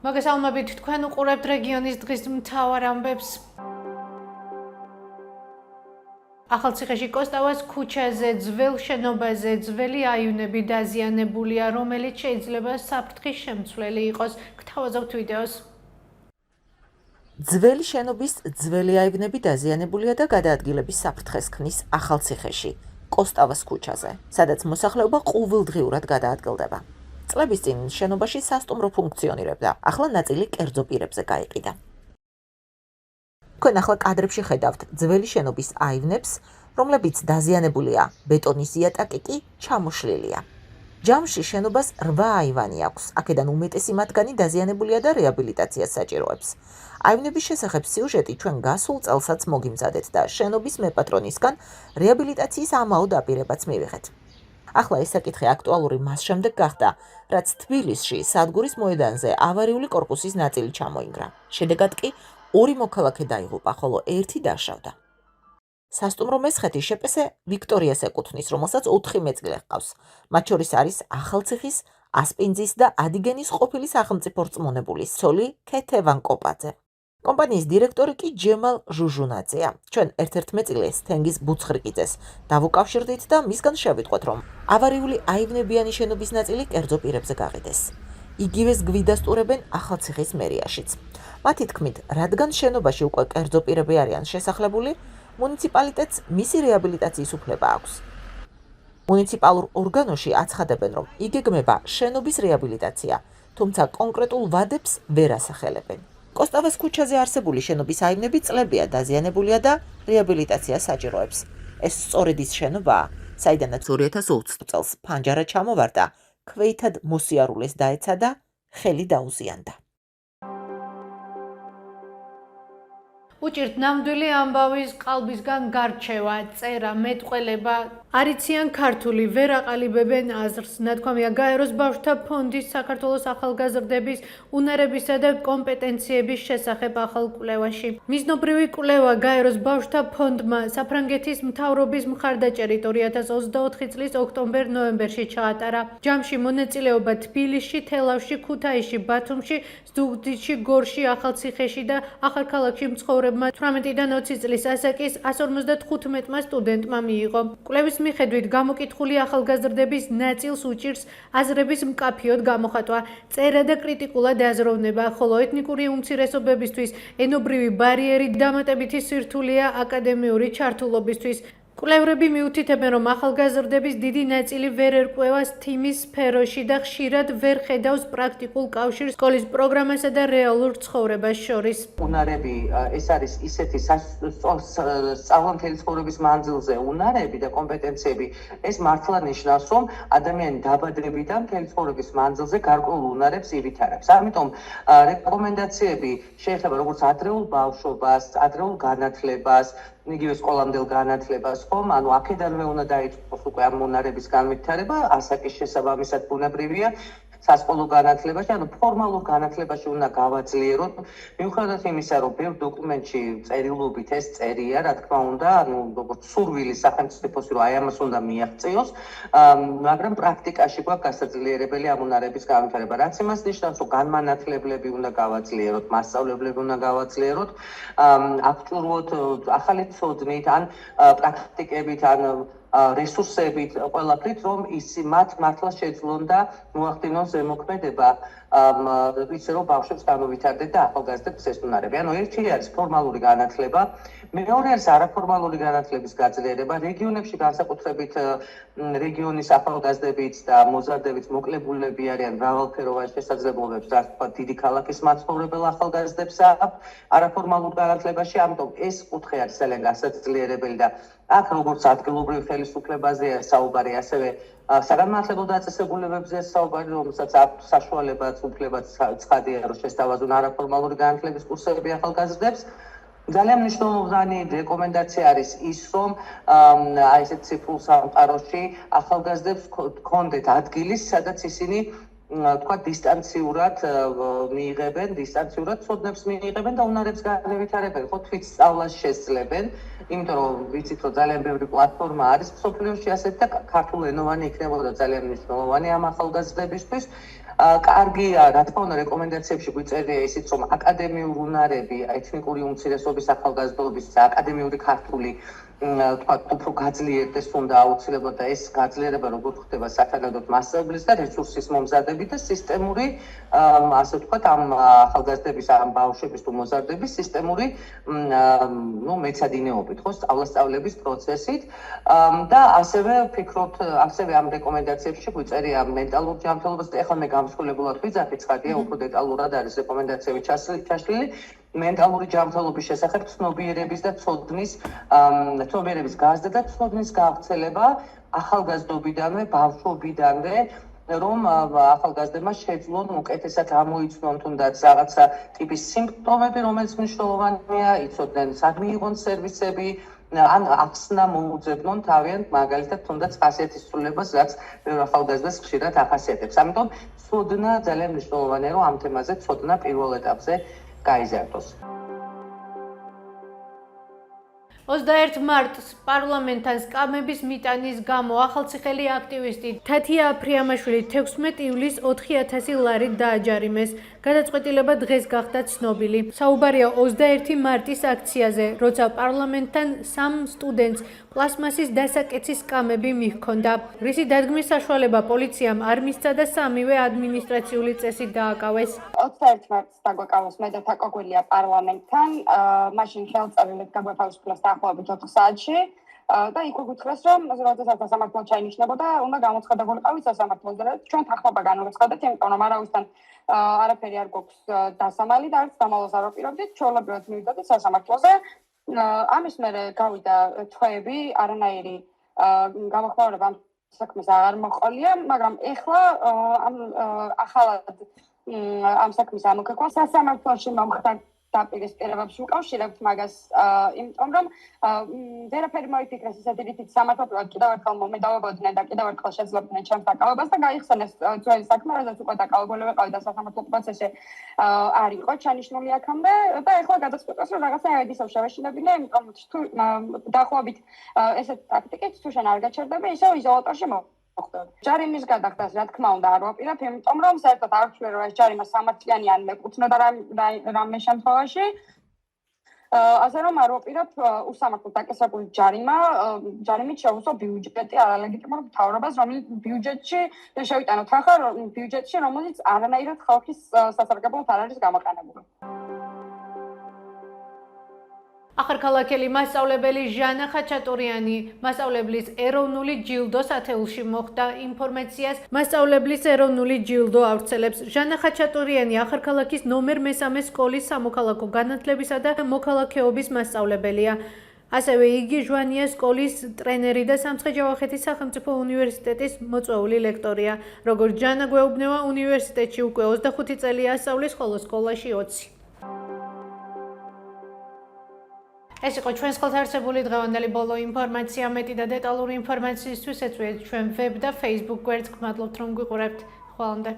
მოგესალმებით, თქვენ უყურებთ რეგიონის დღის მთავარ ამბებს. ახალციხეში კოსტავას ქუჩაზე ძველ შენობაზე ძველი აივნები დაზიანებულია, რომელიც შეიძლება საფრთხის შემცვლელი იყოს. გთავაზობთ ვიდეოს. ძველი შენობის ძველი აივნები დაზიანებულია და გადაადგილების საფრთხეს ქმნის ახალციხეში, კოსტავას ქუჩაზე, სადაც მოსახლეობა ყოველდღიურად გადაადგილდება. წლების წინ შენობაში სასტუმრო ფუნქციონირებდა, ახლა ნაწილი კერძო პირებზე გაიყიდა. თქვენ ახლა კადრებში ხედავთ ძველი შენობის აივნებს, რომლებიც დაზიანებულია, ბეტონის იატაკი კი ჩამოშლილია. ჯამში შენობას 8 აივანი აქვს, აქედან უმეტესი მათგანი დაზიანებულია და რეაბილიტაციას საჭიროებს. აივნების შესახებ სიუჟეტი ჩვენ გასულ წელსაც მოგიმზადეთ და შენობის მეპატრონისგან რეაბილიტაციის ამაოდ აპირებაც მივიღეთ. ახლა ეს საკითხი აქტუალური მას შემდეგ გახდა, რაც თბილისში სადგურის მოედანზე ავარიული კორპუსის ნაწილი ჩამოინგრა. შედეგად კი 2 მოქალაქე დაიღუპა, ხოლო 1 დაშავდა. სასტუმრო მესხეთი შეპესე ვიქტორიას ეკუთვნის, რომელსაც 4 მეწყილე ჰყავს. მათ შორის არის ახალციხის, ასპინძის და ადიგენის ყოფილი სახელმწიფო რწმუნებულის ცოლი ქეთევან კოპაძე. კომპანიის დირექტორი კი ჯემალ ჟუჟუნაძეა. ჩვენ ერთ-ერთ მეწილეს თენგიზ ბუცხრიკიძეს დავუკავშირდით და მისგან შევიტყვეთ, რომ ავარიული აივნებიანი შენობის ნაწილი კერძო პირებზე გაყიდეს. იგივეს გვიდასტურებენ ახალციხის მერიაშიც. მათი თქმით, რადგან შენობაში უკვე კერძო პირები არიან შესახლებული, მუნიციპალიტეტს მისი რეაბილიტაციის უფლება აქვს. მუნიციპალურ ორგანოში აცხადებენ, რომ იგეგმება შენობის რეაბილიტაცია, თუმცა კონკრეტულ ვადებს ვერ ასახელებენ. კოსტავას ქუჩაზე არსებული შენობის აივნები წლებია დაზიანებულია და რეაბილიტაცია საჭიროებს. ეს სწორედ ის შენობაა, საიდანაც 2020 წელს ფანჯარა ჩამოვარდა, ქვეითად მოსიარულეს დაეცა და ხელი დაუზიანდა. უჭირთ ნამდვილი ამბავის ყალბისგან გარჩევა, წერა, მეტყველება, არიციან ქართული, ვერ აყალიბებენ აზრს. ნათქვამია გაეროს ბავშვთა ფონდის საქართველოს ახალგაზრდების უნარებისა და კომპეტენციების შესახებ ახალ კვლევაში. მიზნობრივი კვლევა გაეროს ბავშვთა ფონდმა საფრანგეთის მთავრობის მხარდაჭერით 2024 წლის ოქტომბერ-ნოემბერში ჩაატარა. ჯამში მონაწილეობა თბილისში, თელავში, ქუთაისში, ბათუმში, ზუგდიდში, გორში, ახალციხეში და ახალქალაქში მცხოვრებმა 18-დან 20 წლის ასაკის 155 სტუდენტმა მიიღო. კვლევის მიხედვით გამოკითხული ახალგაზრდების ნაწილს უჭირს აზრების მკაფიოდ გამოხატვა, წერა და კრიტიკულად აზროვნება, ხოლო ეთნიკური უმცირესობებისთვის ენობრივი ბარიერი დამატებითი სირთულეა აკადემიური ჩართულობისთვის. კვლევრები მიუთითებენ, რომ ახალგაზრდების დიდი ნაწილი ვერ ერკვევა STEM-ის სფეროში და ხშირად ვერ ხედავს პრაქტიკულ კავშირს სკოლის პროგრამასა და რეალურ ცხოვრებას შორის. უნარები ეს არის ისეთი სწავლამთელი ცხოვრების მანძილზე უნარები და კომპეტენციები, ეს მართლა ნიშნავს, რომ ადამიანი დაბადებიდან მთელი ცხოვრების მანძილზე გარკვეულ უნარებს ივითარებს. ამიტომ რეკომენდაციები შეეხება როგორც ადრეულ ბავშვობას, ადრეულ განათლებას, იგივე სკოლამდელ განათლებას, ხომ? ანუ აქედანვე უნდა დაიწყოს უკვე ამ უნარების განვითარება, ასაკის შესაბამისად ბუნებრივია. სასკოლო განათლებაში, ანუ ფორმალურ განათლებაში უნდა გავაძლიეროთ. მიუხედავად იმისა, რომ ბევრ დოკუმენტში წერილობით ეს წერია, რა თქმა უნდა, ანუ როგორც სურვილი სახელმწიფოს, რომ აი ამას უნდა მიაღწიოს, მაგრამ პრაქტიკაში გვაქვს გასაძლიერებელი ამ უნარების განვითარება. რაც იმას ნიშნავს, რომ განმანათლებლები უნდა გავაძლიეროთ, მასწავლებლები უნდა გავაძლიეროთ, აქტიურად ახალი ცოდნით, ან პრაქტიკებით, ან რესურსებით, ყველაფრით, რომ მათ მართლა შეძლონ და მოახდინონ ზემოქმედება, ისე რომ ბავშვებს განუვითარდეთ და ახალგაზრდებს ეს უნარები. ანუ ერთი არის ფორმალური განათლება, მეორე არის არაფორმალური განათლების გაძლიერება. რეგიონებში განსაკუთრებით რეგიონის ახალგაზრდებით და მოზარდებით მოკლებულები არიან მრავალფეროვან შესაძლებლობებს, რაც თქვა დიდი ქალაქის მაცხოვრებელ ახალგაზრდებს არაფორმალურ განათლებაში, ამიტომ ეს კუთხე არის ძალიან გასაძლიერებელი და აქ როგორც ადგილობრივ ხელისუფლებაზეა საუბარი, ასევე საგანმანათლებლო დაწესებულებებზე საუბარი, რომელსაც აქვს საშუალებაც, უფლებაც ცხადია, რომ შესთავაზონ არაფორმალური განათლების კურსები ახალგაზრდებს. ძალიან მნიშვნელოვანი რეკომენდაცია არის ის, რომ აი ესეთ ციფრულ სამყაროში ახალგაზრდებს გქონდეთ ადგილი, სადაც ისინი თქვა დისტანციურად მიიღებენ, დისტანციურად ცოდნებს მიიღებენ და უნარებს განევითარებენ, ხო თვით სწავლას შესძლებენ, იმიტომ რომ ვიცით რომ ძალიან ბევრი პლატფორმა არის მსოფლიოში ასეთი და ქართულენოვანი იქნებოდა ძალიან მნიშვნელოვანი ამ ახალგაზრდებისთვის. კარგია, რა თქმა უნდა, რეკომენდაციებში გვიწერია ისიც, რომ აკადემიური უნარები, ეთნიკური უმცირესობის ახალგაზრდობის და აკადემიური ქართული თქვა უფრო გაძლიერდეს უნდა აუცილებლად და ეს გაძლიერება როგორ ხდება სათანადოდ მასწავლებლის და რესურსის მომზადებით და სისტემური ასე ვთქვათ ამ ახალგაზრდების ამ ბავშვების თუ მოზარდების სისტემური მეცადინეობით ხო სწავლასწავლების პროცესით და ასევე ვფიქრობთ ასევე ამ რეკომენდაციებში გვიწერია მენტალურ ჯანმრთელობას და ეხლა მე გამსხვილებულად ვიძახი ცხადია უფრო დეტალურად არის რეკომენდაციები ჩაშლილი მენტალური ჯანმრთელობის შესახებ ცნობიერების და ცნობიერების გაზრდა და ცოდნის გავრცელება ახალგაზრდობიდანვე, ბავშვობიდანვე, რომ ახალგაზრდებმა შეძლონ უკეთესად ამოიცნონ თუნდაც რაღაცა ტიპის სიმპტომები, რომელიც მნიშვნელოვანია, იცოდნენ სად მიიღონ სერვისები, ან ახსნა მოუძებნონ თავიანთ მაგალითად თუნდაც ხასიათისცვლილებას, რაც ბევრ ახალგაზრდას ხშირად ახასიათებს. ამიტომ ცოდნა ძალიან მნიშვნელოვანია, რომ ამ თემაზე ცოდნა პირველ ეტაპზე გაიზარდოს. 21 მარტს პარლამენტთან სკამების მიტანის გამო ახალციხელი აქტივისტი თათია აფრიამაშვილი 16 ივლისს 4000 ლარით დააჯარიმეს. გადაწყვეტილება დღეს გახდა ცნობილი. საუბარია 21 მარტის აქციაზე, როცა პარლამენტთან 3 სტუდენტს პლასმასის დასაკეცის სკამები მიჰქონდა. რისი დადგმის საშუალება პოლიციამ არ მისცა და 3-ვე ადმინისტრაციული წესი დააკავეს. 21 მარტს დაგვეკავეს მე და თაკოგვილია პარლამენტთან, მაშინ ხელწერილით გაგვეთავისუფლეს დაახლოებით 4 საათში და იქ გვითხრეს, რომ როდესაც სასამართლო ჩაინიშნებოდა, უნდა გამოცხადებულიყავით სასამართლოზე და ჩვენ თანხმობა განუვაცხადეთ, იმიტომ რომ არავისთან არაფერი არ გვაქვს დასამალი და არც დამალოს არ ვაპირებდით, ჩვეულებრივად მივიდოდით სასამართლოზე. ამის მერე გავიდა თვეები, არანაირი გამოხმაურება ამ საქმეს არ მოყოლია, მაგრამ ეხლა ახალად ამ საქმის ამოქეკვა სასამართლოში მომხდა დაპირისპირებებში უკავშირებთ მაგას, იმიტომ რომ ვერაფერი მოიფიქრეს ისეთი რითიც სამართლებრივად კიდევ ერთხელ მომედავებოდნენ და კიდევ ერთხელ შეძლებდნენ ჩემს დაკავებას და გაიხსენეს ძველი საქმე, როდესაც უკვე დაკავებული ვიყავი და სასამართლო პროცესი არ იყო ჩანიშნული აქამდე და ეხლა გადაწყვეტეს, რომ რაღაცა ისევ შევეშინებინე, იმიტომ რომ დაახლოებით ესეთ ტაქტიკით თუ შენ არ გაჩერდები, ისევ იზოლატორში ჯარიმის გადახდას, რა თქმა უნდა, არ ვაპირებ, იმიტომ რომ საერთოდ არ ვთვლი, რომ ეს ჯარიმა სამართლიანი ან მეკუთვნოდა რამე შემთხვევაში. ასე რომ არ ვაპირებ უსამართლოდ დაკისრებული ჯარიმით შეუძლო ბიუჯეტი არალეგიტიმურ მთავრობას, რომელიც ბიუჯეტში შევიტანოთ ახლა ბიუჯეტში, რომელიც არანაირად ხალხის სასარგებლოდ არ არის გამოყენებული. ახალქალაქელი მასწავლებელი ჟანა ხაჩატურიანი მასწავლებლის ეროვნული ჯილდოს ათეულში მოხდა ინფორმაციას. მასწავლებლის ეროვნული ჯილდო ავრცელებს ჟანა ხაჩატურიანი ახალქალაქის ნომერ 3 სკოლის სამოქალაქო განათლებისა და მოქალაქეობის მასწავლებელია. ასევე იგი ჟვანია სკოლის ტრენერი და სამცხე-ჯავახეთის სახელმწიფო უნივერსიტეტის მოწვეული ლექტორია. როგორც ჟანა გვეუბნება, უნივერსიტეტში უკვე 25 წელია ასწავლის, ხოლო სკოლაში 20. ეს იყო ჩვენს ხელთ არსებული დღევანდელი ბოლო ინფორმაცია. მეტი და დეტალური ინფორმაციისთვის ეწვიეთ ჩვენ ვებ და Facebook გვერდს. გმადლობთ რომ გვიყურებთ. ხვალამდე.